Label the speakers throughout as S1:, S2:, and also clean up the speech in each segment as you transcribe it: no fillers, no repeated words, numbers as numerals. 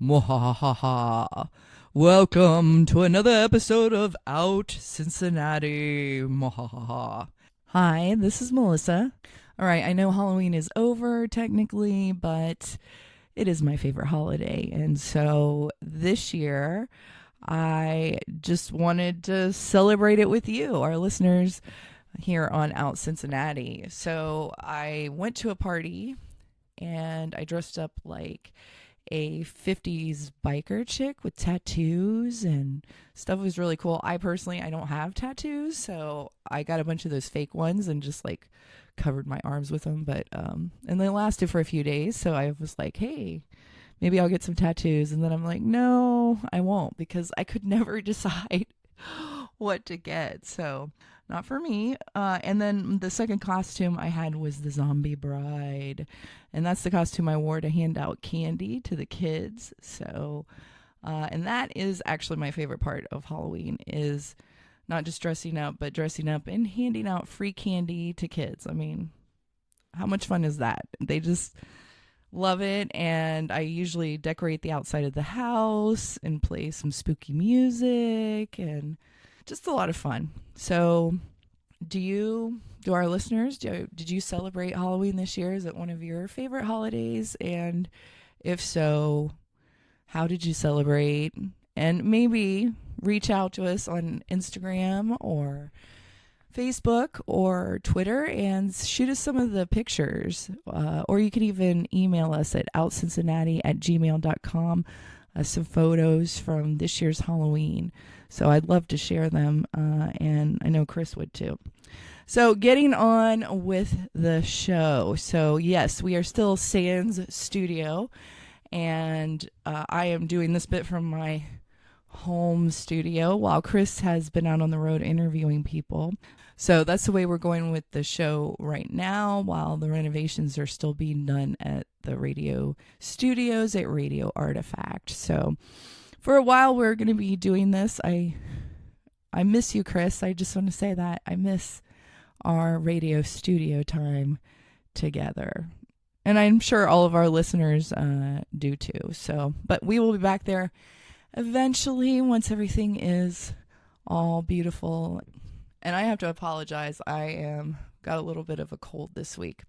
S1: Mwahaha. Welcome to another episode of Out Cincinnati. Mwahaha. Hi, this is Melissa. All right, I know Halloween is over technically, but it is my favorite holiday. And so this year, I just wanted to celebrate it with you, our listeners here on Out Cincinnati. So I went to a party and I dressed up like a 50s biker chick with tattoos and stuff. Was really cool. I don't have tattoos, so I got a bunch of those fake ones and just like covered my arms with them. But and they lasted for a few days, so I was like, hey, maybe I'll get some tattoos. And then I'm like, no, I won't, because I could never decide what to get. So not for me. And then the second costume I had was the zombie bride. And that's the costume I wore to hand out candy to the kids. So, and that is actually my favorite part of Halloween, is not just dressing up, but dressing up and handing out free candy to kids. I mean, how much fun is that? They just love it. And I usually decorate the outside of the house and play some spooky music, and just a lot of fun. So did our listeners, did you celebrate Halloween this year? Is it one of your favorite holidays? And if so, how did you celebrate? And maybe reach out to us on Instagram or Facebook or Twitter and shoot us some of the pictures. Or you could even email us at outcincinnati@gmail.com, some photos from this year's Halloween. So I'd love to share them, and I know Chris would too. So getting on with the show. So yes, we are still Sans Studio, and I am doing this bit from my home studio while Chris has been out on the road interviewing people. So that's the way we're going with the show right now, while the renovations are still being done at the radio studios at Radio Artifact. So for a while, we're going to be doing this. I miss you, Chris. I just want to say that. I miss our radio studio time together. And I'm sure all of our listeners do too. So, but we will be back there eventually once everything is all beautiful. And I have to apologize. I got a little bit of a cold this week.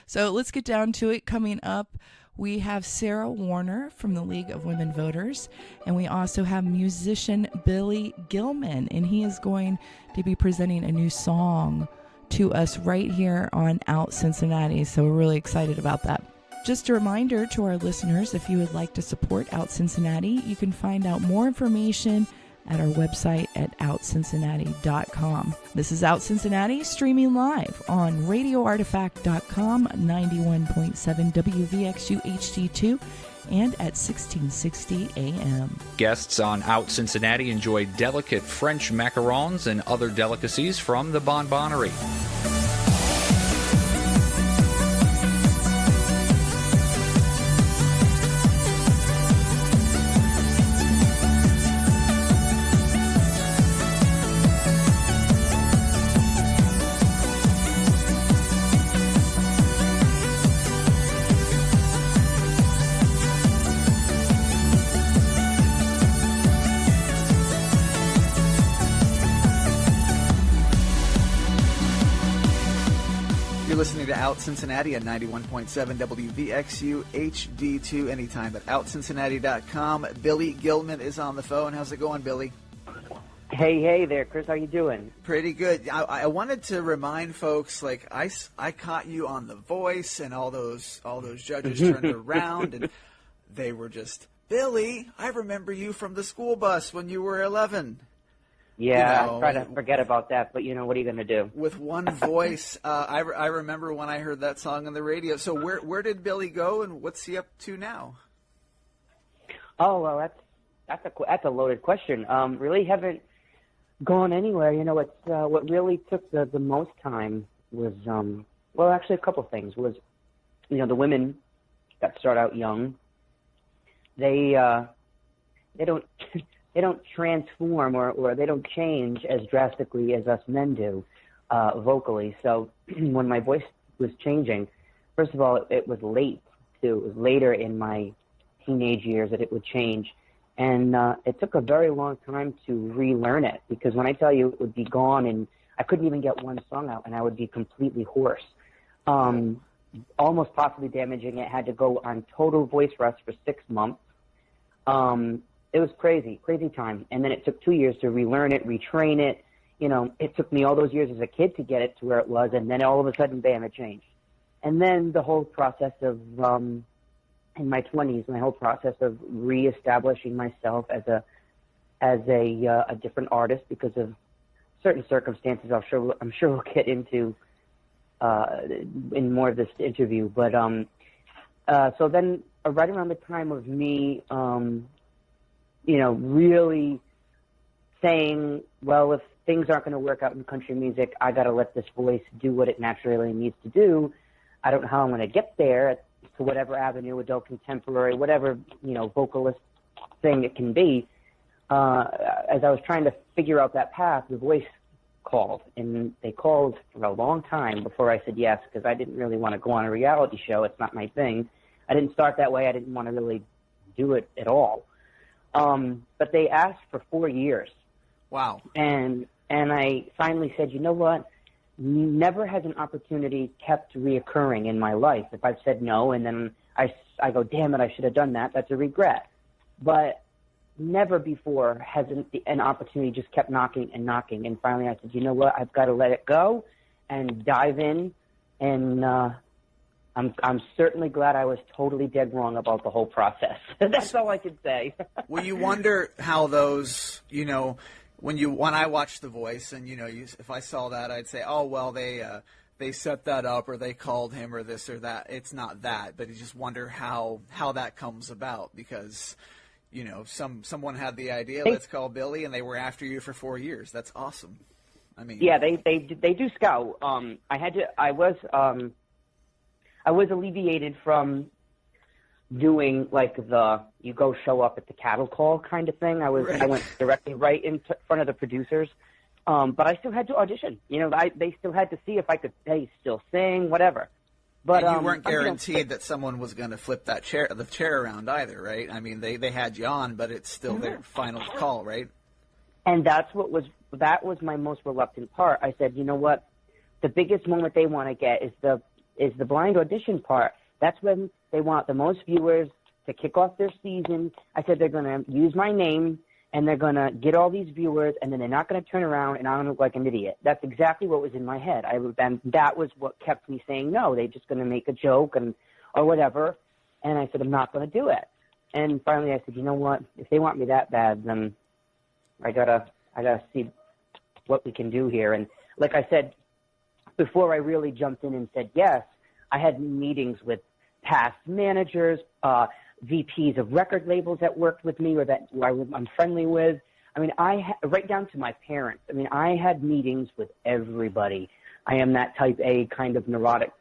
S1: So let's get down to it. Coming up, we have Sarah Warner from the League of Women Voters, and we also have musician Billy Gilman, and he is going to be presenting a new song to us right here on Out Cincinnati, so we're really excited about that. Just a reminder to our listeners, if you would like to support Out Cincinnati, you can find out more information at our website at OUTCincinnati.com. This is Out Cincinnati, streaming live on RadioArtifact.com, 91.7 WVXU HD2, and at 1660 AM.
S2: Guests on Out Cincinnati enjoy delicate French macarons and other delicacies from the Bonbonnerie.
S3: Listening to Out Cincinnati at 91.7 WVXU HD2 anytime at OUTCincinnati.com. Billy Gilman is on the phone. How's it going, Billy?
S4: Hey there, Chris. How you doing?
S3: Pretty good. I wanted to remind folks, like I caught you on The Voice, and all those judges turned around and they were just, Billy, I remember you from the school bus when you were 11.
S4: Yeah, I try to forget about that, but what are you going to do?
S3: With one voice. I remember when I heard that song on the radio. So where did Billy go, and what's he up to now?
S4: Oh, well, that's a loaded question. Really haven't gone anywhere. It's what really took the most time was, actually a couple things. Was, the women that start out young, they don't they don't transform or they don't change as drastically as us men do vocally. So when my voice was changing, first of all, it was late too. It was later in my teenage years that it would change. And it took a very long time to relearn it, because when I tell you it would be gone and I couldn't even get one song out and I would be completely hoarse. Almost possibly damaging it. Had to go on total voice rest for 6 months. It was crazy time. And then it took 2 years to relearn it, retrain it. You know, it took me all those years as a kid to get it to where it was, and then all of a sudden, bam, it changed. And then the whole process of, in my 20s, my whole process of reestablishing myself as a different artist because of certain circumstances. I'm sure we'll get into in more of this interview. But so then, right around the time of me, really saying, well, if things aren't going to work out in country music, I got to let this voice do what it naturally needs to do. I don't know how I'm going to get there to whatever avenue, adult contemporary, whatever, vocalist thing it can be. As I was trying to figure out that path, the voice called, and they called for a long time before I said yes, because I didn't really want to go on a reality show. It's not my thing. I didn't start that way. I didn't want to really do it at all. But they asked for 4 years.
S3: Wow.
S4: And I finally said, you know what? Never has an opportunity kept reoccurring in my life. If I've said no and then I go, damn it, I should have done that, that's a regret. But never before has an opportunity just kept knocking and knocking. And finally I said, you know what? I've got to let it go and dive in. And I'm certainly glad I was totally dead wrong about the whole process. That's all I could say.
S3: Well, you wonder how those, when I watched The Voice, and if I saw that, I'd say, oh well, they set that up, or they called him, or this or that. It's not that, but you just wonder how that comes about, because someone had the idea, let's call Billy, and they were after you for 4 years. That's awesome. I mean,
S4: yeah, they do scout. I was alleviated from doing like you go show up at the cattle call kind of thing. I went directly right in front of the producers, but I still had to audition. They still had to see if I could still sing, whatever. But
S3: and you weren't guaranteed that someone was going to flip the chair around either, right? I mean, they had you on, but it's still their final call, right?
S4: And that was my most reluctant part. I said, you know what? The biggest moment they want to get is the blind audition part. That's when they want the most viewers to kick off their season. I said they're going to use my name, and they're going to get all these viewers, and then they're not going to turn around, and I'm going to look like an idiot. That's exactly what was in my head. And that was what kept me saying no. They're just going to make a joke or whatever. And I said, I'm not going to do it. And finally I said, you know what? If they want me that bad, then I gotta see what we can do here. And like I said, before I really jumped in and said yes, I had meetings with past managers, VPs of record labels that worked with me or that I'm friendly with. I mean, right down to my parents. I mean, I had meetings with everybody. I am that type A kind of neurotic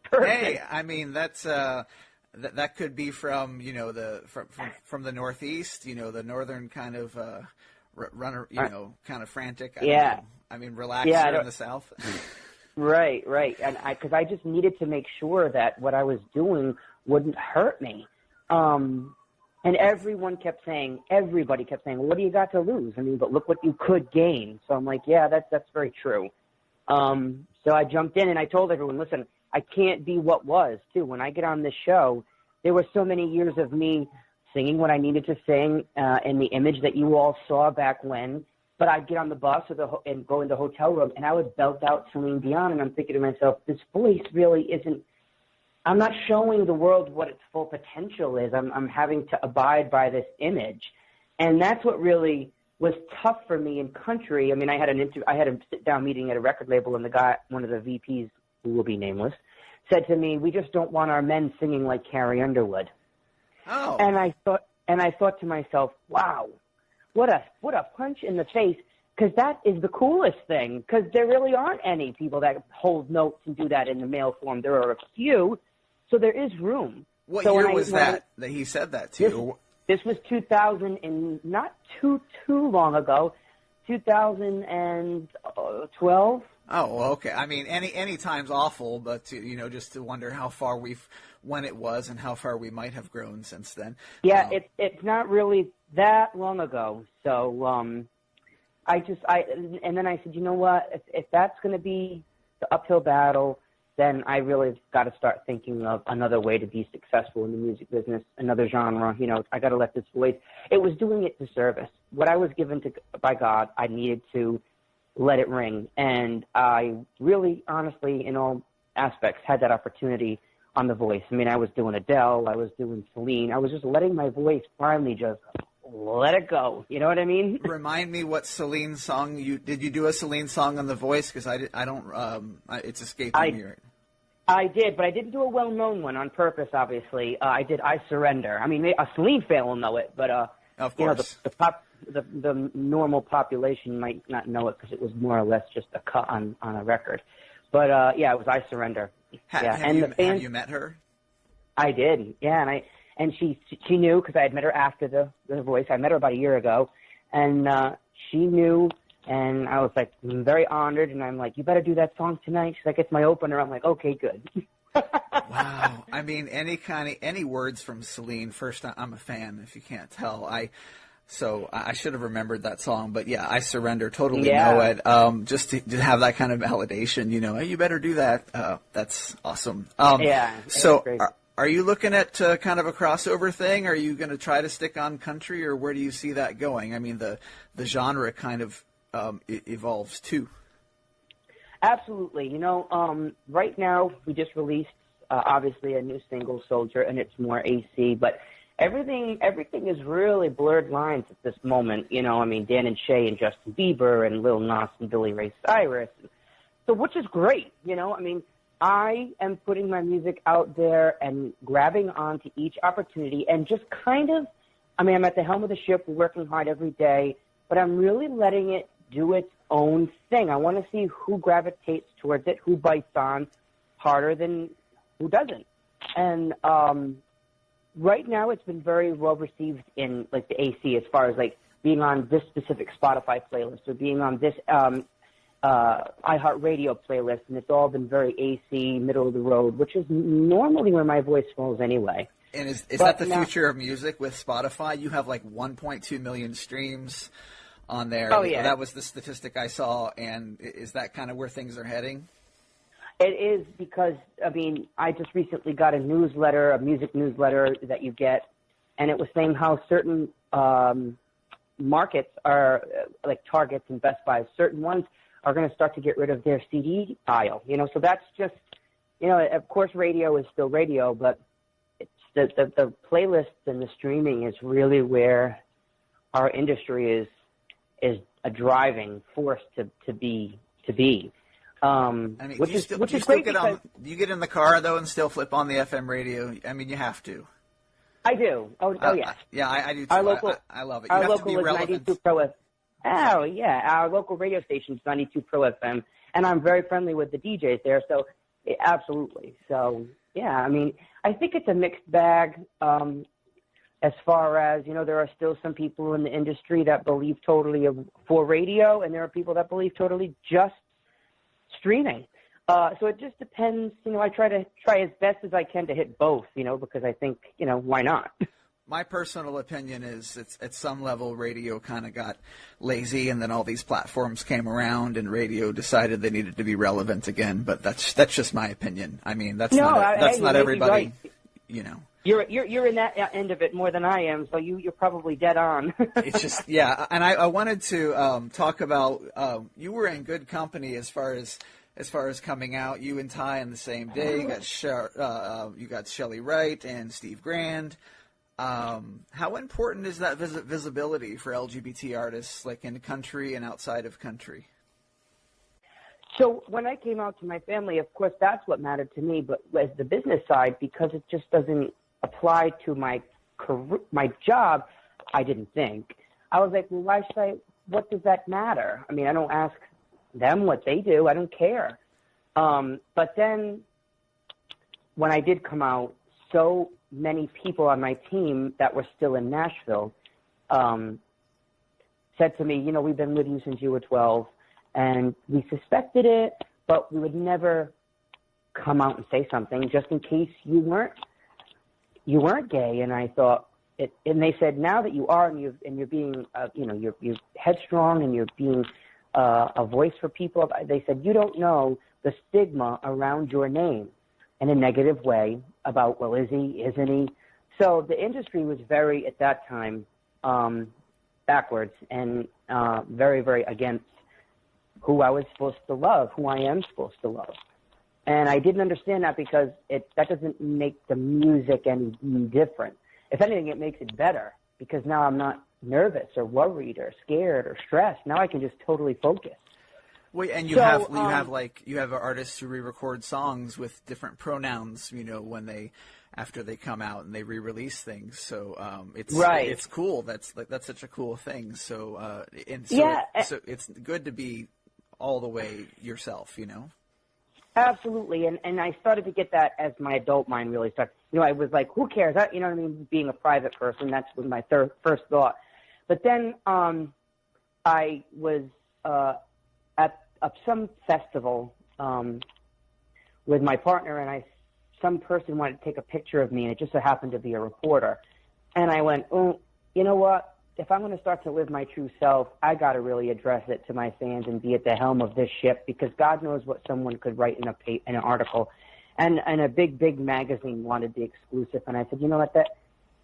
S4: person.
S3: Hey, I mean, that's that could be from from the Northeast, the northern kind of runner, kind of frantic. I mean, relaxer in the South.
S4: Right. And because I just needed to make sure that what I was doing wouldn't hurt me. And everybody kept saying, well, what do you got to lose? I mean, but look what you could gain. So I'm like, yeah, that's very true. So I jumped in and I told everyone, listen, I can't be what was too. When I get on this show, there were so many years of me singing what I needed to sing, in the image that you all saw back when. But I'd get on the bus and go in the hotel room, and I would belt out Celine Dion, and I'm thinking to myself, this voice really isn't – I'm not showing the world what its full potential is. I'm having to abide by this image. And that's what really was tough for me in country. I mean, I had a sit-down meeting at a record label, and one of the VPs, who will be nameless, said to me, we just don't want our men singing like Carrie Underwood.
S3: Oh.
S4: And I thought to myself, wow. What a punch in the face, because that is the coolest thing, because there really aren't any people that hold notes and do that in the male form. There are a few, so there is room.
S3: What year was that he said that to you?
S4: This was 2000, and not too long ago, 2012,
S3: Oh, well, okay. I mean, any time's awful, but just to wonder how far when it was, and how far we might have grown since then.
S4: Yeah, it's not really that long ago. So and then I said, you know what? If that's going to be the uphill battle, then I really got to start thinking of another way to be successful in the music business, another genre. I got to let this voice. It was doing it disservice. What I was given by God, I needed to let it ring. And I really, honestly, in all aspects, had that opportunity on The Voice. I mean, I was doing Adele, I was doing Celine. I was just letting my voice finally just let it go. You know what I mean?
S3: Remind me what Celine song did you do a Celine song on The Voice? Because I don't, it's escaping me right now.
S4: I did, but I didn't do a well-known one on purpose, obviously. I did I Surrender. I mean, a Celine fan will know it, but
S3: of course.
S4: The normal population might not know it because it was more or less just a cut on a record. But yeah, it was I Surrender.
S3: Have you met her?
S4: I did, yeah, and she knew because I had met her after the Voice. I met her about a year ago, and she knew, and I was like very honored, and I'm like, you better do that song tonight. She's like, it's my opener. I'm like, okay, good.
S3: Wow. I mean, any words from Celine. First, I'm a fan. If you can't tell, So I should have remembered that song, but yeah, I Surrender. Totally know it. Just to have that kind of validation, hey, you better do that. That's awesome.
S4: Yeah.
S3: So are you looking at kind of a crossover thing? Are you going to try to stick on country, or where do you see that going? I mean, the genre kind of evolves too.
S4: Absolutely. Right now we just released obviously a new single, Soldier, and it's more AC, but everything is really blurred lines at this moment. I mean, Dan and Shay and Justin Bieber and Lil Nas and Billy Ray Cyrus. So, which is great. I mean, I am putting my music out there and grabbing onto each opportunity and just kind of, I'm at the helm of the ship, working hard every day, but I'm really letting it do its own thing. I want to see who gravitates towards it, who bites on harder than who doesn't. And, right now, it's been very well received in like the AC, as far as like being on this specific Spotify playlist or being on this iHeartRadio playlist, and it's all been very AC, middle of the road, which is normally where my voice falls anyway.
S3: And is that the future of music with Spotify? You have like 1.2 million streams on there.
S4: Oh yeah,
S3: that was the statistic I saw. And is that kind of where things are heading?
S4: It is, because, I just recently got a music newsletter that you get, and it was saying how certain markets are, like Targets and Best Buy, certain ones are going to start to get rid of their CD aisle, so that's just, of course radio is still radio, but it's the playlists and the streaming is really where our industry is a driving force to be. Which is great.
S3: Do you get in the car though and still flip on the FM radio? I mean, you have to.
S4: I do. Oh yeah.
S3: Yeah, I do too.
S4: Our local,
S3: I love it.
S4: Our local is 92 Pro FM. Oh yeah, our local radio station is 92 Pro FM, and I'm very friendly with the DJs there. So absolutely. So yeah, I think it's a mixed bag. As far as there are still some people in the industry that believe totally for radio, and there are people that believe totally just streaming. So it just depends. I try as best as I can to hit both, because I think, why not?
S3: My personal opinion is it's at some level radio kind of got lazy, and then all these platforms came around and radio decided they needed to be relevant again. But that's just my opinion. I mean, that's not everybody,
S4: right. You're in that end of it more than I am, so you're probably dead on.
S3: It's just, yeah, and I wanted to talk about you were in good company as far as coming out. You and Ty on the same day. You got Shelley Wright and Steve Grand. How important is that visibility for LGBT artists, like in country and outside of country?
S4: So when I came out to my family, of course, that's what mattered to me. But as the business side, because it just doesn't apply to my career, my job, I didn't think. I was like, well, what does that matter? I don't ask them what they do. I don't care. But then when I did come out, so many people on my team that were still in Nashville said to me, we've been with you since you were 12. And we suspected it, but we would never come out and say something just in case you weren't gay. And I thought, and they said, now that you are, and you're being, you're headstrong, and you're being a voice for people. They said, you don't know the stigma around your name in a negative way about, well, is he, isn't he? So the industry was very, at that time, backwards and very, very against who I was supposed to love, who I am supposed to love. And I didn't understand that because that doesn't make the music any different. If anything, it makes it better because now I'm not nervous or worried or scared or stressed. Now I can just totally focus.
S3: Well, and you have artists who re-record songs with different pronouns, when after they come out and they re-release things. So it's cool. That's such a cool thing. So so it's good to be all the way yourself,
S4: Absolutely, and I started to get that as my adult mind really started. I was like, who cares? You know what I mean? Being a private person, that's was my first thought. But then I was at some festival with my partner, and some person wanted to take a picture of me, and it just so happened to be a reporter. And I went, oh, you know what? If I'm going to start to live my true self, I got to really address it to my fans and be at the helm of this ship, because God knows what someone could write in an article. And a big magazine wanted the exclusive. And I said, you know what,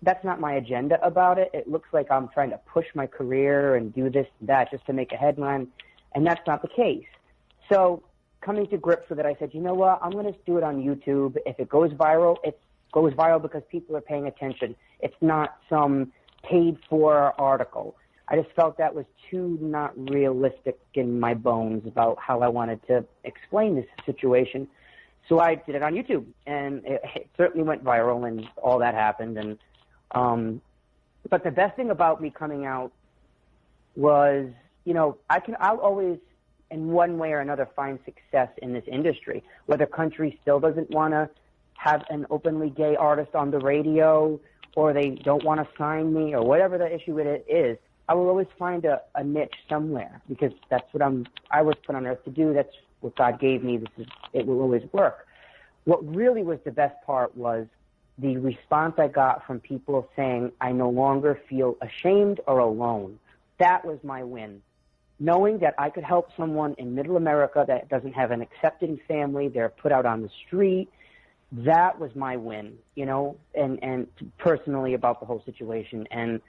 S4: that's not my agenda about it. It looks like I'm trying to push my career and do this and that just to make a headline. And that's not the case. So coming to grips with it, I said, you know what, I'm going to do it on YouTube. If it goes viral, it goes viral because people are paying attention. It's not some paid-for article. I just felt that was too not realistic in my bones about how I wanted to explain this situation. So I did it on YouTube, and it certainly went viral, and all that happened. And but the best thing about me coming out was, I'll always, in one way or another, find success in this industry. Whether country still doesn't want to have an openly gay artist on the radio, or they don't want to sign me, or whatever the issue with it is, I will always find a niche somewhere, because that's what I was put on earth to do. That's what God gave me. It will always work. What really was the best part was the response I got from people saying, I no longer feel ashamed or alone. That was my win. Knowing that I could help someone in middle America that doesn't have an accepting family, they're put out on the street, that was my win, and personally about the whole situation. And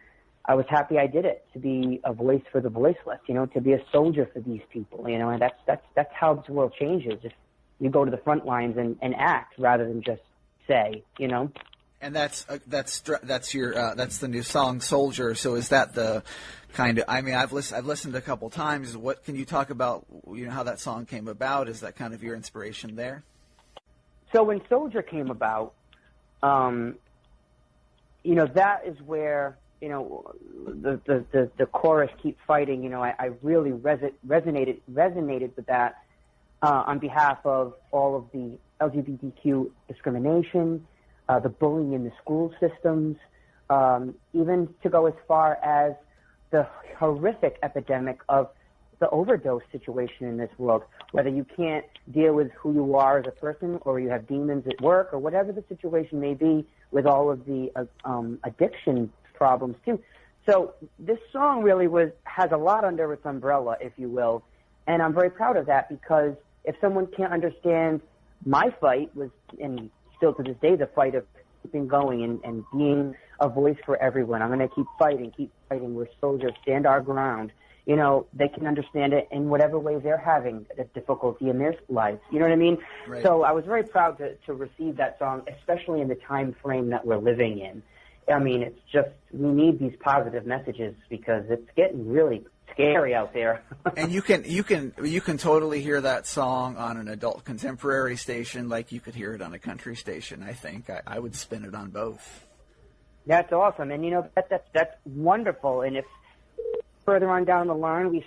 S4: I was happy I did it, to be a voice for the voiceless, to be a soldier for these people, and that's how this world changes. If you go to the front lines and act rather than just say,
S3: And that's the new song, Soldier. So is that the kind of, I've listened a couple times. What can you talk about, how that song came about? Is that kind of your inspiration there?
S4: So when Soldier came about, that is where, the chorus, Keep Fighting, I really resonated with that on behalf of all of the LGBTQ discrimination, the bullying in the school systems, even to go as far as the horrific epidemic of the overdose situation in this world, whether you can't deal with who you are as a person, or you have demons at work, or whatever the situation may be, with all of the addiction problems too. So this song really has a lot under its umbrella, if you will, and I'm very proud of that, because if someone can't understand my fight was, and still to this day, the fight of keeping going and being a voice for everyone. I'm going to keep fighting. We're soldiers, stand our ground. They can understand it in whatever way they're having a difficulty in their lives. You know what I mean?
S3: Right.
S4: So I was very proud to receive that song, especially in the time frame that we're living in. It's just, we need these positive messages because it's getting really scary out there.
S3: And you can totally hear that song on an adult contemporary station like you could hear it on a country station. I think I would spin it on both.
S4: That's awesome, and that's wonderful. And if further on down the line,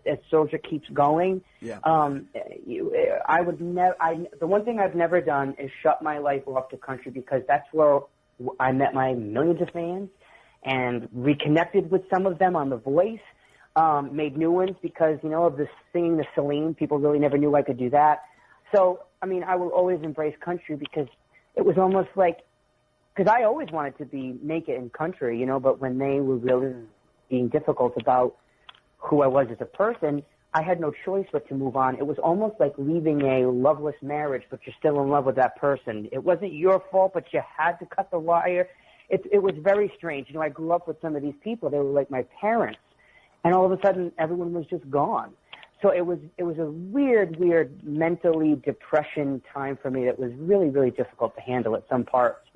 S4: as Soldier keeps going,
S3: yeah.
S4: I would never. The one thing I've never done is shut my life off to country, because that's where I met my millions of fans and reconnected with some of them on The Voice. made new ones because, of the singing the Celine. People really never knew I could do that. So, I mean, I will always embrace country because it was almost like, because I always wanted to make it in country, but when they were really being difficult about who I was as a person, I had no choice but to move on. It was almost like leaving a loveless marriage, but you're still in love with that person. It wasn't your fault, but you had to cut the wire. It was very strange. I grew up with some of these people. They were like my parents. And all of a sudden, everyone was just gone. So it was a weird mentally depression time for me that was really, really difficult to handle at some parts.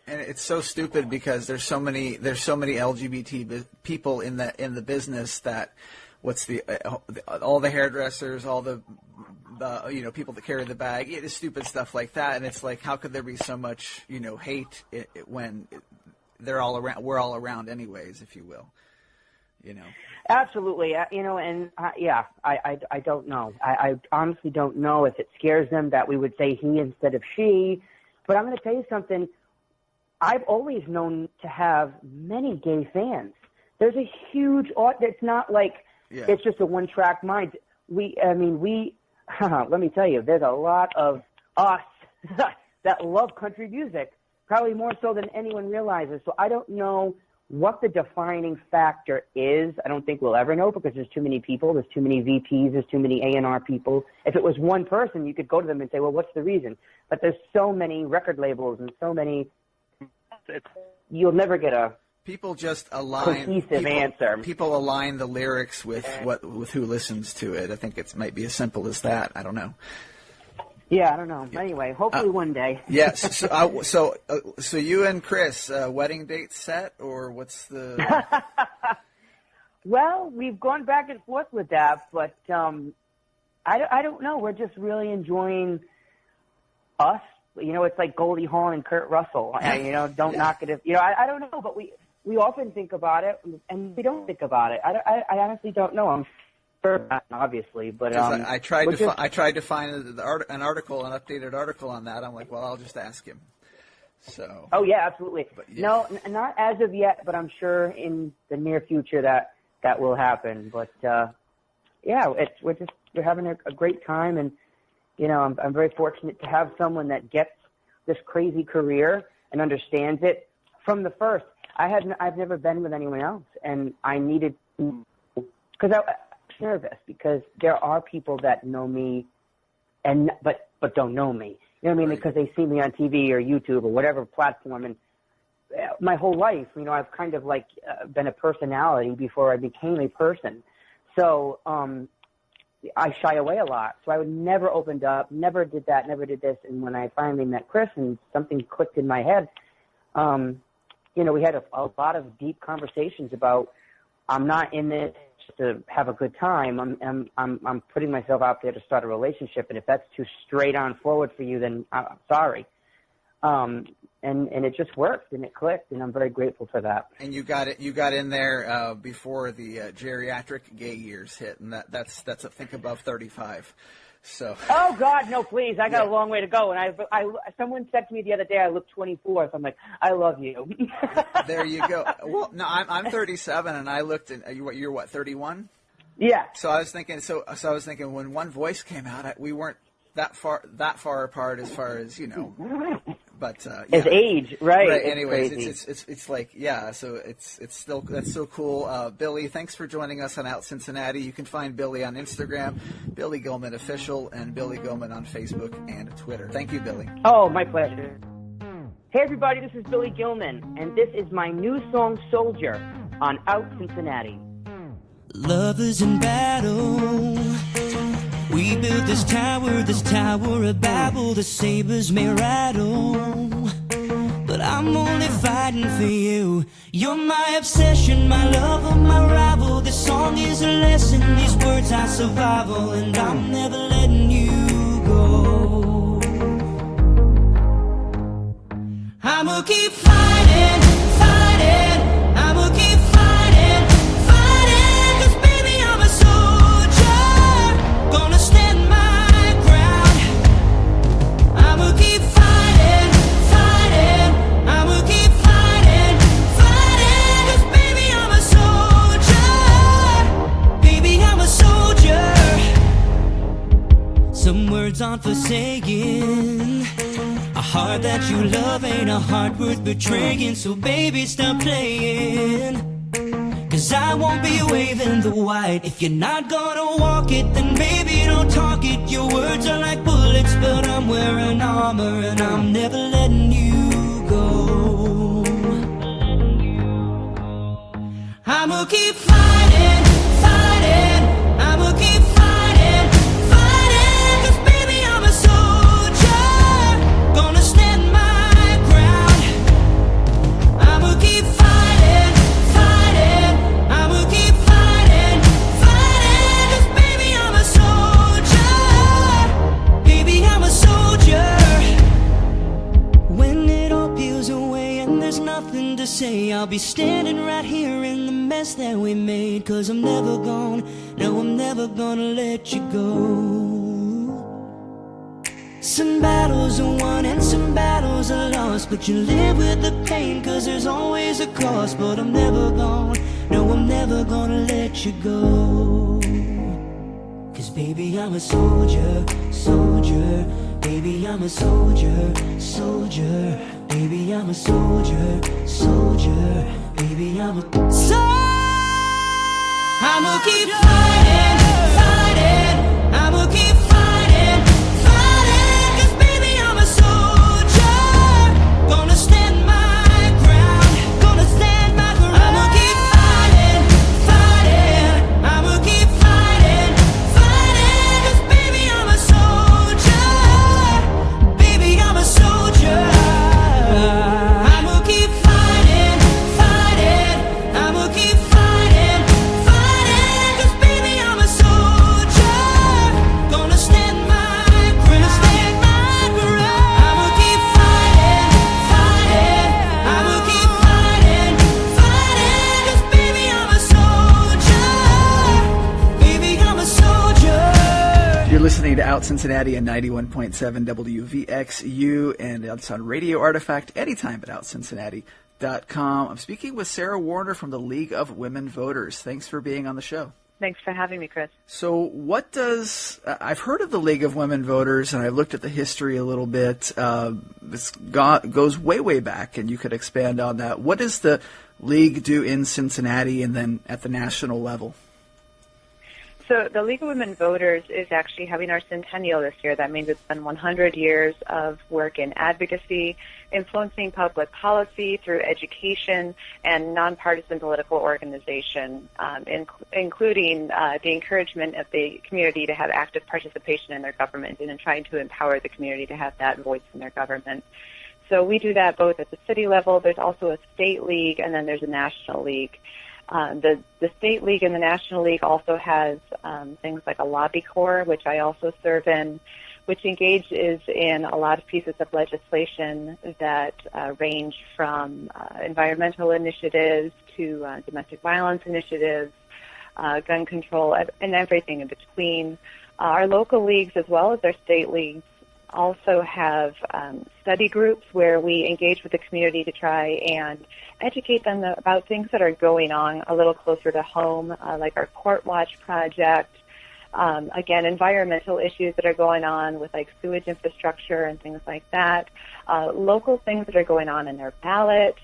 S3: And it's so stupid because there's so many LGBT people in the business that all the hairdressers, all the people that carry the bag, it is stupid stuff like that. And it's like, how could there be so much hate when they're all around? We're all around anyways, if you will.
S4: Absolutely. I don't know. I honestly don't know if it scares them that we would say he instead of she. But I'm going to tell you something. I've always known to have many gay fans. There's a huge it's not like it's just a one-track mind. Let me tell you, there's a lot of us that love country music, probably more so than anyone realizes. So I don't know what the defining factor is. I don't think we'll ever know because there's too many people, there's too many VPs, there's too many A&R people. If it was one person, you could go to them and say, well, what's the reason? But there's so many record labels and so many, you'll never get a cohesive answer.
S3: People align the lyrics with who listens to it. I think it might be as simple as that. I don't know.
S4: Yeah, I don't know. Anyway, hopefully one day.
S3: Yes. So you and Chris, wedding date set, or what's the?
S4: Well, we've gone back and forth with that, but I don't know. We're just really enjoying us. It's like Goldie Hawn and Kurt Russell. Don't knock it. I don't know, but we often think about it, and we don't think about it. I honestly don't know. I'm obviously, but
S3: I tried to find an updated article on that. I'm like, well, I'll just ask him. So.
S4: Oh yeah, absolutely. No, not as of yet, but I'm sure in the near future that will happen. But we're having a great time, and I'm very fortunate to have someone that gets this crazy career and understands it from the first. I've never been with anyone else, and I needed because I nervous because there are people that know me but don't know me. You know what I mean?
S3: Right.
S4: Because they see me on TV or YouTube or whatever platform. And my whole life, I've kind of like been a personality before I became a person. So I shy away a lot. So I would never opened up, never did that, never did this. And when I finally met Chris and something clicked in my head, we had a lot of deep conversations about I'm not in this to have a good time. I'm putting myself out there to start a relationship, and if that's too straight on forward for you, then I'm sorry. And it just worked, and it clicked, and I'm very grateful for that.
S3: And you got in there before the geriatric gay years hit, and that's I think above 35. So.
S4: Oh God, no! Please, I got a long way to go. And someone said to me the other day I look 24. So I'm like, I love you.
S3: There you go. Well, no, I'm 37, and I looked at you're what 31?
S4: Yeah.
S3: So I was thinking. So I was thinking when One Voice came out, we weren't that far apart as far as But
S4: his age, right?
S3: Right. Anyways, it's like So it's still that's so cool. Billy, thanks for joining us on Out Cincinnati. You can find Billy on Instagram, Billy Gilman Official, and Billy Gilman on Facebook and Twitter. Thank you, Billy.
S4: Oh, my pleasure. Hey everybody, this is Billy Gilman, and this is my new song "Soldier" on Out Cincinnati.
S5: Lovers in battle. We built this tower of Babel. The sabers may rattle, but I'm only fighting for you. You're my obsession, my lover, my rival. This song is a lesson, these words are survival, and I'm never letting you go. I'ma keep fighting, fighting. I'ma keep fighting, fighting. 'Cause baby, I'm a soldier, gonna stand my ground. I'ma keep fighting, fighting. I'ma keep fighting, fighting. 'Cause baby, I'm a soldier. A heart that you love ain't a heart worth betraying. So baby, stop playing, 'cause I won't be waving the white. If you're not gonna walk it, then baby, don't talk it. Your words are like bullets, but I'm wearing armor, and I'm never letting you go. I'ma keep fighting, fighting. I'ma keep fighting, fighting. 'Cause baby, I'm a soldier, gonna stand my ground. I'ma keep fighting, fighting. I'ma keep fighting, fighting. 'Cause baby, I'm a soldier. Baby, I'm a soldier. When it all peels away and there's nothing to say, I'll be standing right here in the mess that we made. 'Cause I'm never gonna, no, I'm never gonna let you go. Some battles are won and some battles are lost, but you live with the pain 'cause there's always a cost. But I'm never gonna, no, I'm never gonna let you go. 'Cause baby, I'm a soldier, soldier. Baby, I'm a soldier, soldier. Baby, I'm a soldier, soldier. Baby, I'm a I'ma keep fighting, fighting. I'ma keep fighting, fighting. 'Cause baby, I'm a soldier, gonna stand my ground, gonna stand my ground. I'ma keep fighting, fighting. I'ma keep fighting, fighting. 'Cause baby, I'm a soldier, baby, I'm a soldier. I'ma keep fighting, fighting. I'ma keep fighting, fighting. 'Cause baby, I'm a soldier, gonna stand my ground, stand my ground. I'ma keep fighting, fighting. I'ma keep fighting, fighting. 'Cause baby, I'm a soldier, baby, I'm a soldier.
S3: You're listening to Out Cincinnati at 91.7 WVXU, and it's on Radio Artifact anytime at OUTCincinnati.com. I'm speaking with Sarah Warner from the League of Women Voters. Thanks for being on the show.
S6: Thanks for having me, Chris.
S3: So what does, I've heard of the League of Women Voters, and I've looked at the history a little bit. This goes way, way back, and you could expand on that. What does the League do in Cincinnati and then at the national level?
S6: So the League of Women Voters is actually having our centennial this year. That means it's been 100 years of work in advocacy, influencing public policy through education and nonpartisan political organization, including the encouragement of the community to have active participation in their government and in trying to empower the community to have that voice in their government. So we do that both at the city level. There's also a state league, and then there's a national league. The state league and the national league also has things like a lobby corps, which I also serve in, which engages in a lot of pieces of legislation that range from environmental initiatives to domestic violence initiatives, gun control, and everything in between. Our local leagues, as well as our state leagues, also have study groups where we engage with the community to try and educate them about things that are going on a little closer to home, like our Court Watch project. Again, environmental issues that are going on with like sewage infrastructure and things like that. Local things that are going on in their ballot.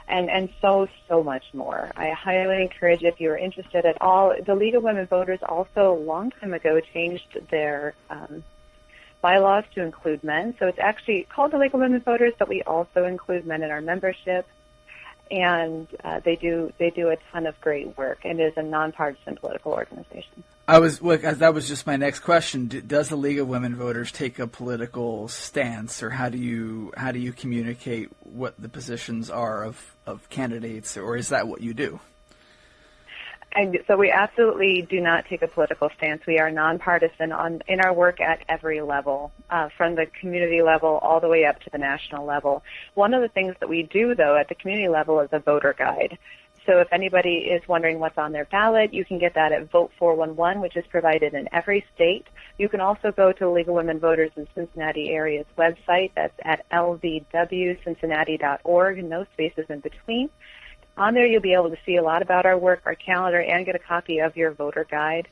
S6: And so much more. I highly encourage, if you're interested at all, the League of Women Voters also a long time ago changed their bylaws to include men. So it's actually called the League of Women Voters, but we also include men in our membership. And they do a ton of great work, and it is a nonpartisan political organization.
S3: That was just my next question. Does the League of Women Voters take a political stance, or how do you communicate what the positions are of candidates, or is that what you do?
S6: And so we absolutely do not take a political stance. We are nonpartisan in our work at every level, from the community level all the way up to the national level. One of the things that we do, though, at the community level is a voter guide. So if anybody is wondering what's on their ballot, you can get that at Vote 411, which is provided in every state. You can also go to the League of Women Voters in Cincinnati area's website. That's at lvwcincinnati.org, no spaces in between. On there, you'll be able to see a lot about our work, our calendar, and get a copy of your voter guide.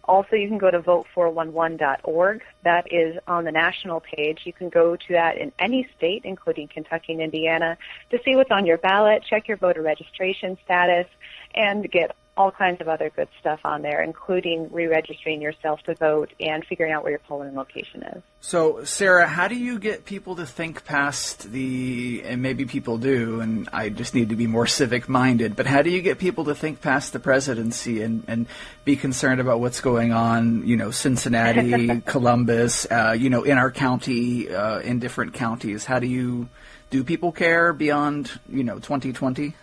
S6: Also, you can go to vote411.org. That is on the national page. You can go to that in any state, including Kentucky and Indiana, to see what's on your ballot, check your voter registration status, and get all kinds of other good stuff on there, including re-registering yourself to vote and figuring out where your polling location is.
S3: So, Sarah, how do you get people to think past and maybe people do, and I just need to be more civic-minded, but how do you get people to think past the presidency and be concerned about what's going on, Cincinnati, Columbus, in our county, in different counties? Do people care beyond, 2020?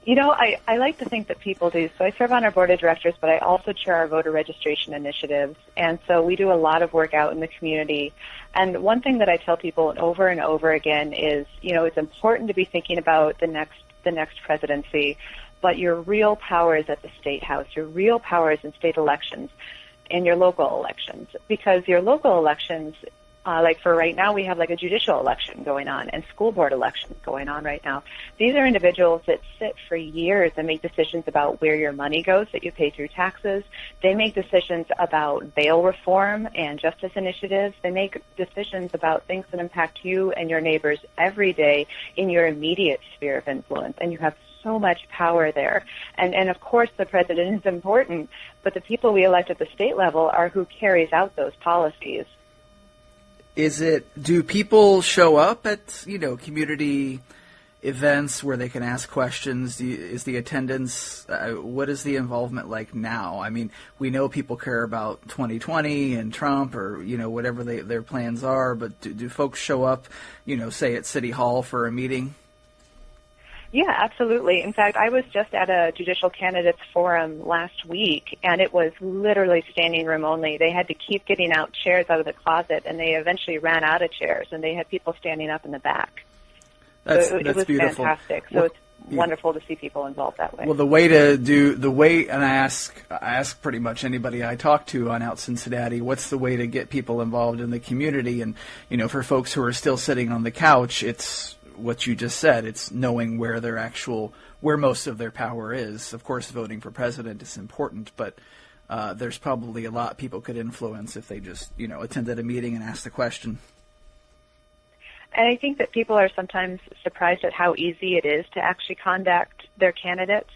S6: I like to think that people do. So I serve on our board of directors, but I also chair our voter registration initiatives. And so we do a lot of work out in the community. And one thing that I tell people over and over again is, it's important to be thinking about the next presidency, but your real power is at the state house. Your real power is in state elections and your local elections, because your local elections, like for right now, we have like a judicial election going on and school board elections going on right now. These are individuals that sit for years and make decisions about where your money goes that you pay through taxes. They make decisions about bail reform and justice initiatives. They make decisions about things that impact you and your neighbors every day in your immediate sphere of influence. And you have so much power there. And of course, the president is important, but the people we elect at the state level are who carries out those policies.
S3: Do people show up at, community events where they can ask questions? Is the attendance, what is the involvement like now? I mean, we know people care about 2020 and Trump or, whatever their plans are, but do folks show up, say at City Hall for a meeting?
S6: Yeah, absolutely. In fact, I was just at a judicial candidates forum last week, and it was literally standing room only. They had to keep getting out chairs out of the closet, and they eventually ran out of chairs, and they had people standing up in the back.
S3: That's
S6: it was
S3: beautiful.
S6: Fantastic. So it's wonderful to see people involved that way.
S3: Well, and I ask pretty much anybody I talk to on Out Cincinnati, what's the way to get people involved in the community? And, for folks who are still sitting on the couch, it's what you just said. It's knowing where most of their power is. Of course, voting for president is important, but there's probably a lot people could influence if they just, attended a meeting and asked a question.
S6: And I think that people are sometimes surprised at how easy it is to actually contact their candidates.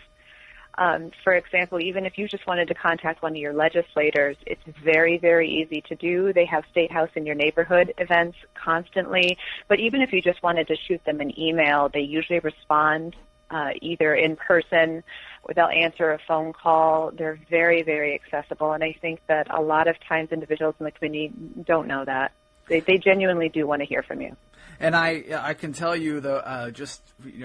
S6: For example, even if you just wanted to contact one of your legislators, it's very, very easy to do. They have State House in your neighborhood events constantly. But even if you just wanted to shoot them an email, they usually respond either in person or they'll answer a phone call. They're very, very accessible. And I think that a lot of times individuals in the community don't know that. They genuinely do want to hear from you.
S3: And I can tell you, though,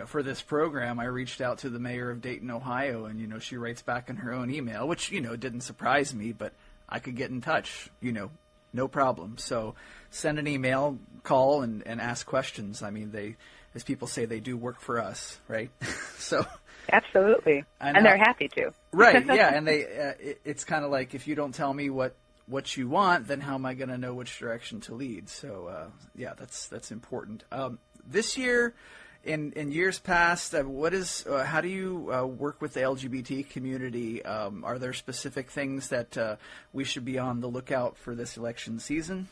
S3: for this program, I reached out to the mayor of Dayton, Ohio, and, she writes back in her own email, which, didn't surprise me, but I could get in touch, no problem. So send an email, call, and ask questions. I mean, as people say, they do work for us, right? So
S6: absolutely. And they're happy to.
S3: Right, yeah, and it's kind of like if you don't tell me what you want, then how am I going to know which direction to lead? So, that's important. This year, in years past, how do you work with the LGBT community? Are there specific things that we should be on the lookout for this election season?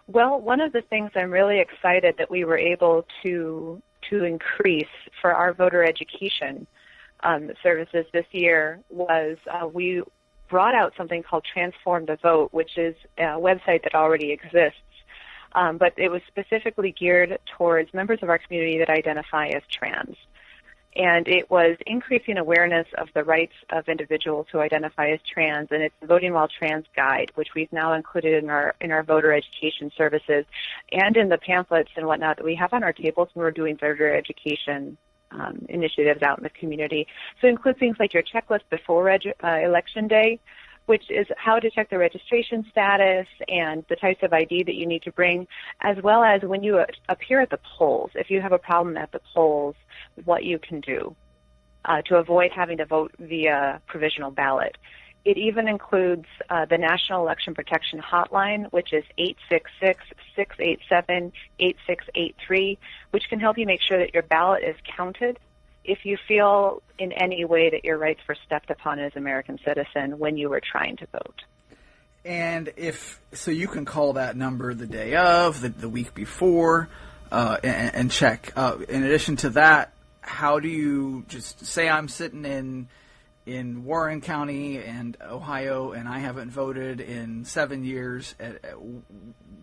S6: Well, one of the things I'm really excited that we were able to increase for our voter education services this year was we brought out something called Transform the Vote, which is a website that already exists. But it was specifically geared towards members of our community that identify as trans. And it was increasing awareness of the rights of individuals who identify as trans, and it's the Voting While Trans Guide, which we've now included in our voter education services and in the pamphlets and whatnot that we have on our tables when we're doing voter education initiatives out in the community. So it includes things like your checklist before Election Day, which is how to check the registration status and the types of ID that you need to bring, as well as when you appear at the polls, if you have a problem at the polls, what you can do to avoid having to vote via provisional ballot. It even includes the National Election Protection Hotline, which is 866-687-8683, which can help you make sure that your ballot is counted if you feel in any way that your rights were stepped upon as an American citizen when you were trying to vote.
S3: And so you can call that number the day of, the week before, and check. In addition to that, how do you just say I'm sitting in Warren County and Ohio and I haven't voted in 7 years?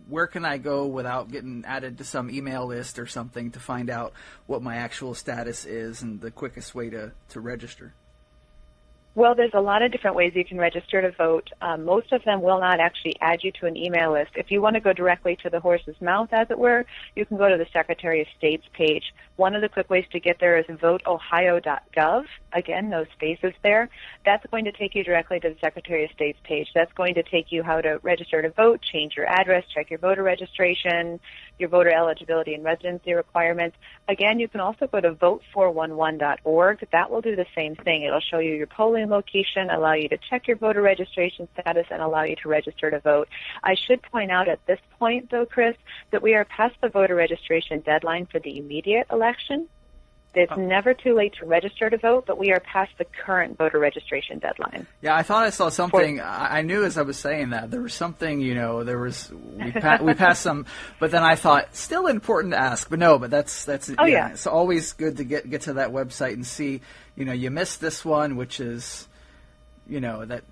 S3: Where can I go without getting added to some email list or something to find out what my actual status is and the quickest way to register?
S6: Well, there's a lot of different ways you can register to vote. Most of them will not actually add you to an email list. If you want to go directly to the horse's mouth, as it were, you can go to the Secretary of State's page. One of the quick ways to get there is voteohio.gov. Again, no spaces there. That's going to take you directly to the Secretary of State's page. That's going to take you how to register to vote, change your address, check your voter registration, your voter eligibility and residency requirements. Again, you can also go to vote411.org. That will do the same thing. It'll show you your polling location, allow you to check your voter registration status, and allow you to register to vote. I should point out at this point, though, Chris, that we are past the voter registration deadline for the immediate election. It's never too late to register to vote, but we are past the current voter registration deadline.
S3: Yeah, I thought I saw something. I knew as I was saying that there was something. We passed some, but then I thought still important to ask. But no, but that's.
S6: Oh yeah.
S3: It's always good to get to that website and see. You missed this one, which is. That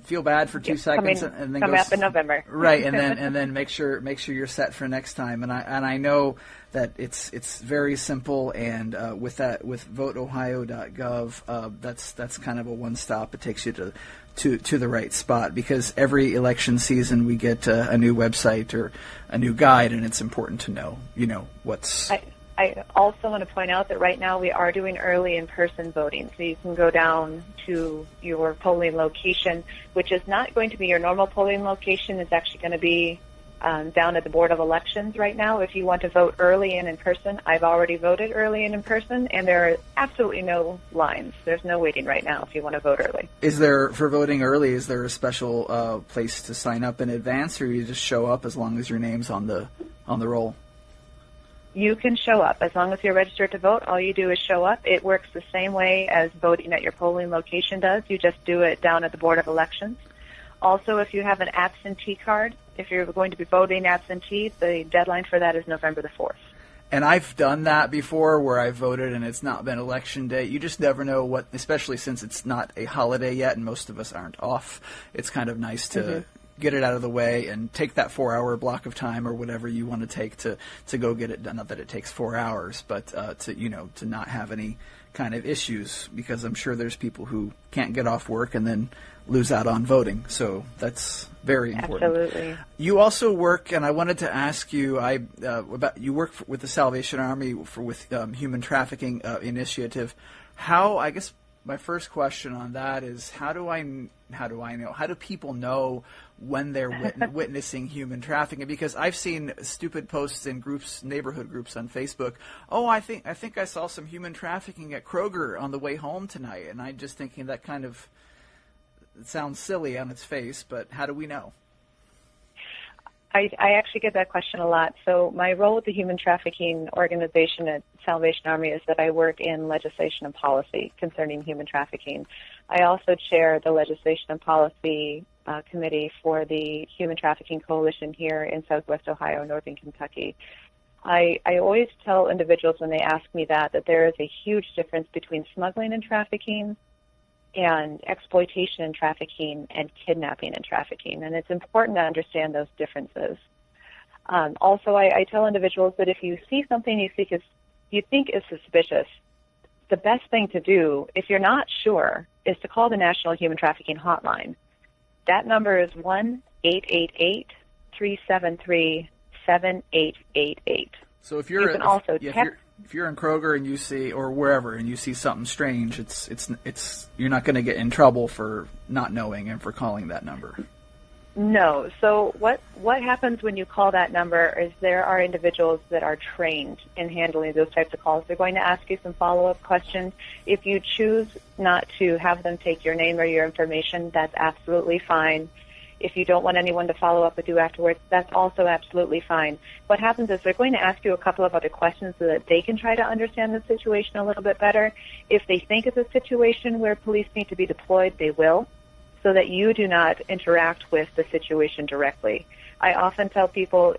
S3: feel bad for 2 seconds and then
S6: come up in November.
S3: Right, and then make sure you're set for next time. And I know that it's very simple, and with voteohio.gov, that's kind of a one stop. It takes you to the right spot, because every election season we get a new website or a new guide, and it's important to know what's.
S6: I also want to point out that right now we are doing early in-person voting. So you can go down to your polling location, which is not going to be your normal polling location. It's actually going to be down at the Board of Elections right now. If you want to vote early and in person, I've already voted early and in person, and there are absolutely no lines. There's no waiting right now if you want to vote early.
S3: For voting early, is there a special place to sign up in advance, or you just show up as long as your name's on the roll?
S6: You can show up. As long as you're registered to vote, all you do is show up. It works the same way as voting at your polling location does. You just do it down at the Board of Elections. Also, if you have an absentee card, if you're going to be voting absentee, the deadline for that is November the 4th.
S3: And I've done that before where I voted and it's not been election day. You just never know what, especially since it's not a holiday yet and most of us aren't off. It's kind of nice to get it out of the way and take that 4-hour block of time or whatever you want to take to go get it done. Not that it takes 4 hours, but to not have any kind of issues, because I'm sure there's people who can't get off work and then lose out on voting. So that's very important.
S6: Absolutely.
S3: You also work, and I wanted to ask you about you work with the Salvation Army with Human Trafficking Initiative. I guess my first question on that is how do people know when they're witnessing human trafficking? Because I've seen stupid posts in neighborhood groups on Facebook. Oh, I think I saw some human trafficking at Kroger on the way home tonight, and I'm just thinking that kind of it sounds silly on its face, but how do we know?
S6: I actually get that question a lot. So my role with the human trafficking organization at Salvation Army is that I work in legislation and policy concerning human trafficking. I also chair the legislation and policy committee for the Human Trafficking Coalition here in Southwest Ohio, Northern Kentucky. I always tell individuals when they ask me that there is a huge difference between smuggling and trafficking and exploitation and trafficking and kidnapping and trafficking. And it's important to understand those differences. Also, I tell individuals that if you see something you think is suspicious, the best thing to do, if you're not sure, is to call the National Human Trafficking Hotline. That number is 1-888-373-7888.
S3: So if you're if you're in Kroger and you see, or wherever, and you see something strange, it's you're not going to get in trouble for not knowing and for calling that number.
S6: No. So what happens when you call that number is there are individuals that are trained in handling those types of calls. They're going to ask you some follow-up questions. If you choose not to have them take your name or your information, that's absolutely fine. If you don't want anyone to follow up with you afterwards, that's also absolutely fine. What happens is they're going to ask you a couple of other questions so that they can try to understand the situation a little bit better. If they think it's a situation where police need to be deployed, they will, so that you do not interact with the situation directly. I often tell people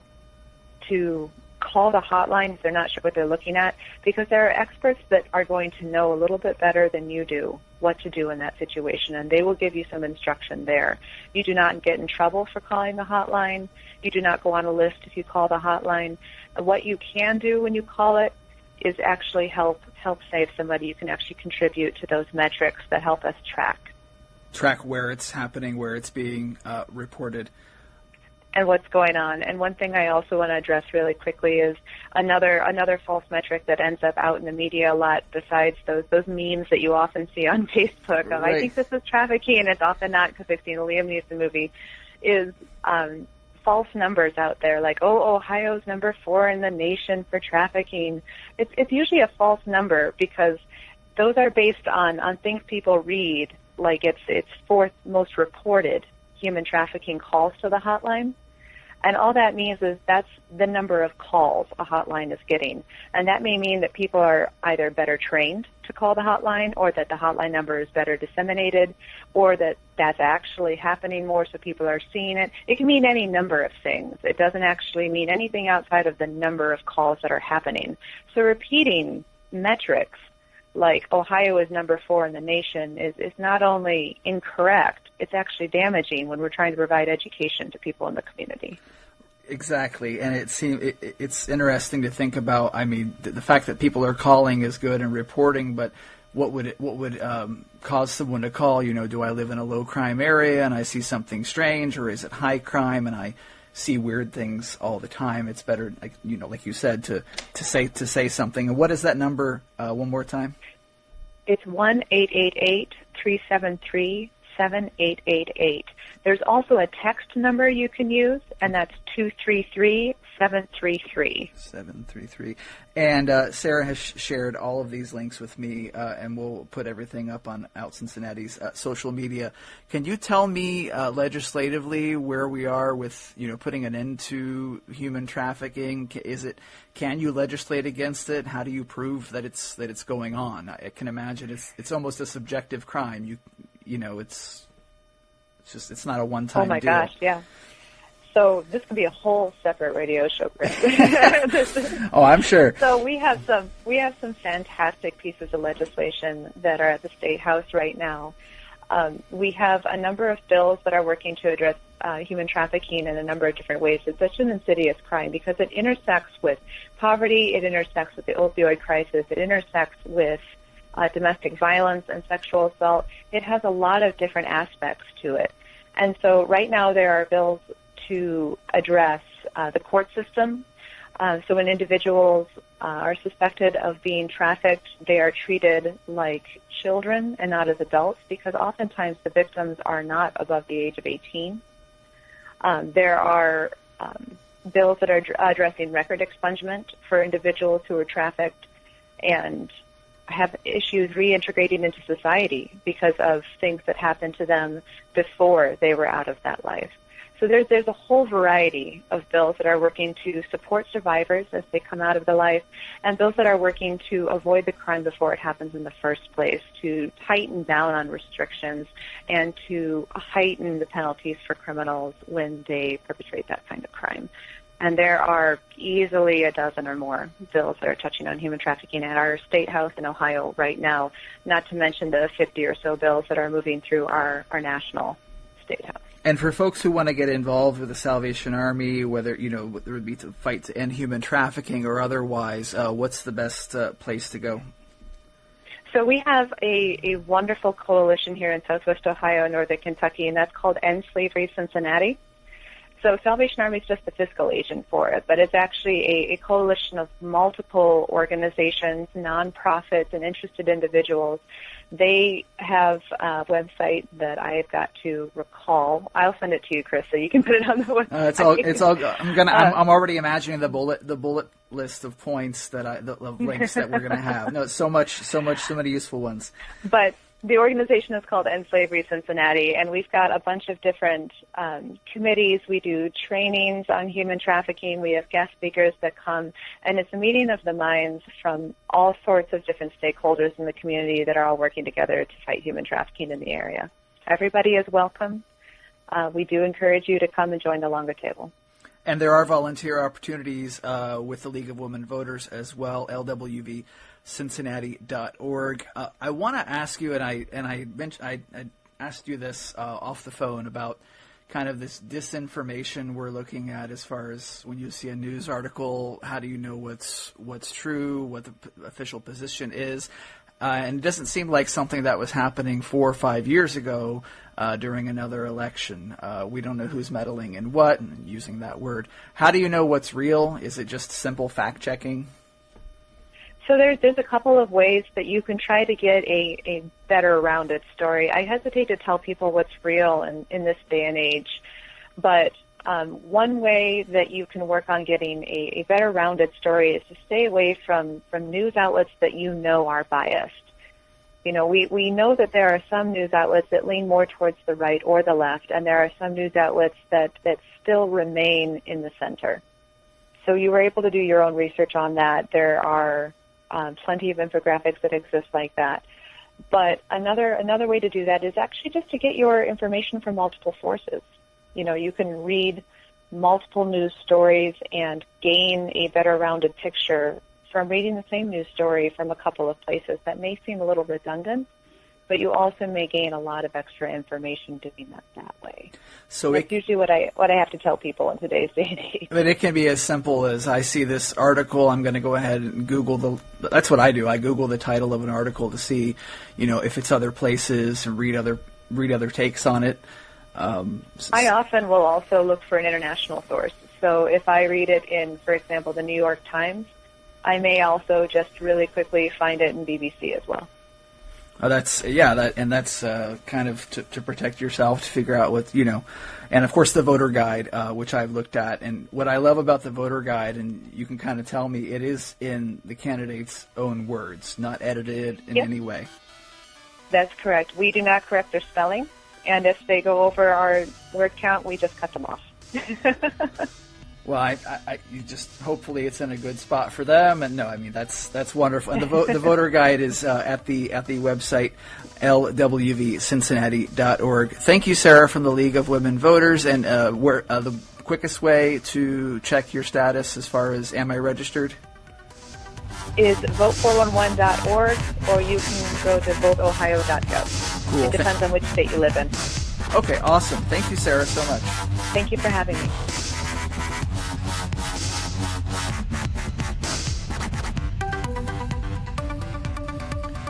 S6: to call the hotline if they're not sure what they're looking at, because there are experts that are going to know a little bit better than you do what to do in that situation, and they will give you some instruction there. You do not get in trouble for calling the hotline. You do not go on a list if you call the hotline. What you can do when you call it is actually help save somebody. You can actually contribute to those metrics that help us
S3: track where it's happening, where it's being reported,
S6: and what's going on. And one thing I also want to address really quickly is another false metric that ends up out in the media a lot, besides those memes that you often see on Facebook of,
S3: right.
S6: I think this is trafficking, and it's often not because they've seen a Liam Neeson movie, is false numbers out there, like, Ohio's number 4 in the nation for trafficking. It's usually a false number, because those are based on things people read, like it's fourth most reported human trafficking calls to the hotline. And all that means is that's the number of calls a hotline is getting. And that may mean that people are either better trained to call the hotline, or that the hotline number is better disseminated, or that that's actually happening more so people are seeing it. It can mean any number of things. It doesn't actually mean anything outside of the number of calls that are happening. So repeating metrics like Ohio is number 4 in the nation is not only incorrect, it's actually damaging when we're trying to provide education to people in the community.
S3: Exactly, and it's interesting to think about. I mean, the fact that people are calling is good and reporting, but what would cause someone to call? Do I live in a low crime area and I see something strange, or is it high crime and I see weird things all the time? It's better, like you said, to say something. And what is that number? One more time.
S6: It's 1-888-373-7888. There's also a text number you can use, and that's 233-733.
S3: 733. And Sarah has shared all of these links with me, and we'll put everything up on Out Cincinnati's social media. Can you tell me legislatively where we are with putting an end to human trafficking? Can you legislate against it? How do you prove that it's going on? I can imagine it's almost a subjective crime. It's not a one-time deal.
S6: Oh my gosh, yeah. So this could be a whole separate radio show, Chris.
S3: Oh, I'm sure.
S6: So we have some fantastic pieces of legislation that are at the State House right now. We have a number of bills that are working to address human trafficking in a number of different ways. It's such an insidious crime because it intersects with poverty, it intersects with the opioid crisis, it intersects with domestic violence and sexual assault. It has a lot of different aspects to it. And so right now there are bills to address the court system. So when individuals are suspected of being trafficked, they are treated like children and not as adults, because oftentimes the victims are not above the age of 18. There are bills that are addressing record expungement for individuals who are trafficked and have issues reintegrating into society because of things that happened to them before they were out of that life. So there's a whole variety of bills that are working to support survivors as they come out of the life, and those that are working to avoid the crime before it happens in the first place, to tighten down on restrictions and to heighten the penalties for criminals when they perpetrate that kind of crime. And there are easily a dozen or more bills that are touching on human trafficking at our State House in Ohio right now, not to mention the 50 or so bills that are moving through our national State House.
S3: And for folks who want to get involved with the Salvation Army, whether it would be to fight to end human trafficking or otherwise, what's the best place to go?
S6: So we have a wonderful coalition here in Southwest Ohio and Northern Kentucky, and that's called End Slavery Cincinnati. So Salvation Army is just the fiscal agent for it, but it's actually a coalition of multiple organizations, nonprofits, and interested individuals. They have a website that I've got to recall. I'll send it to you, Chris, so you can put it on the website.
S3: It's all. I'm already imagining the bullet list of points the links that we're gonna have. No, so many useful ones.
S6: But The organization is called End Slavery Cincinnati, and we've got a bunch of different committees. We do trainings on human trafficking. We have guest speakers that come, and it's a meeting of the minds from all sorts of different stakeholders in the community that are all working together to fight human trafficking in the area. Everybody is welcome. We do encourage you to come and join the longer table.
S3: And there are volunteer opportunities with the League of Women Voters as well, LWVCincinnati.org. I want to ask you, and I asked you this off the phone about kind of this disinformation we're looking at as far as when you see a news article, how do you know what's true, what the official position is? And it doesn't seem like something that was happening 4 or 5 years ago during another election. We don't know who's meddling in what, and using that word. How do you know what's real? Is it just simple fact-checking?
S6: So there's a couple of ways that you can try to get a better rounded story. I hesitate to tell people what's real in this day and age, but one way that you can work on getting a better rounded story is to stay away from news outlets that you know are biased. You know, we know that there are some news outlets that lean more towards the right or the left, and there are some news outlets that still remain in the center. So you were able to do your own research on that. There are plenty of infographics that exist like that. But another way to do that is actually just to get your information from multiple sources. You know, you can read multiple news stories and gain a better rounded picture from reading the same news story from a couple of places. That may seem a little redundant, but you also may gain a lot of extra information doing that way.
S3: So
S6: that's usually what I have to tell people in today's day and age.
S3: But it can be as simple as I see this article, I'm going to go ahead and Google that's what I do. I Google the title of an article to see, you know, if it's other places and read other takes on it.
S6: I often will also look for an international source. So if I read it in, for example, the New York Times, I may also just really quickly find it in BBC as well.
S3: Oh, that's kind of to protect yourself, to figure out what, you know, and of course the voter guide, which I've looked at, and what I love about the voter guide, and you can kind of tell me, it is in the candidate's own words, not edited in any way.
S6: That's correct. We do not correct their spelling, and if they go over our word count, we just cut them off.
S3: Well, you just hopefully it's in a good spot for them, and no, I mean that's wonderful. And the voter guide is at the website lwvcincinnati.org. Thank you, Sarah, from the League of Women Voters. And where the quickest way to check your status as far as am I registered
S6: is vote411.org, or you can go to voteohio.gov.
S3: Cool.
S6: It depends on which state you live in.
S3: Okay, awesome. Thank you, Sarah, so much.
S6: Thank you for having me.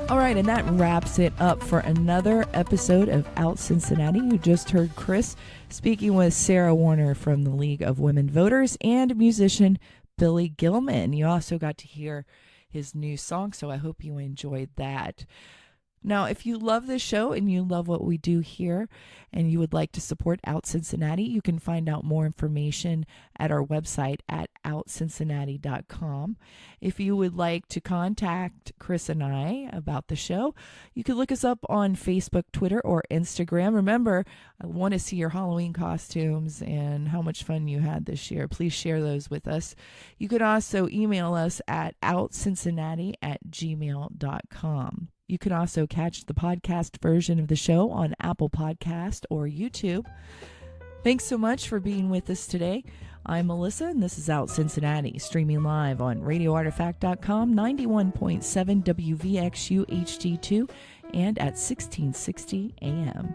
S1: All right, and that wraps it up for another episode of Out Cincinnati. You just heard Chris speaking with Sarah Warner from the League of Women Voters and musician Billy Gilman. You also got to hear his new song, so I hope you enjoyed that. Now, if you love this show and you love what we do here and you would like to support Out Cincinnati, you can find out more information at our website at OUTCincinnati.com. If you would like to contact Chris and I about the show, you can look us up on Facebook, Twitter, or Instagram. Remember, I want to see your Halloween costumes and how much fun you had this year. Please share those with us. You can also email us at outcincinnati@gmail.com. You can also catch the podcast version of the show on Apple Podcast or YouTube. Thanks so much for being with us today. I'm Melissa, and this is Out Cincinnati, streaming live on radioartifact.com, 91.7 WVXU HD2, and at 1660 AM.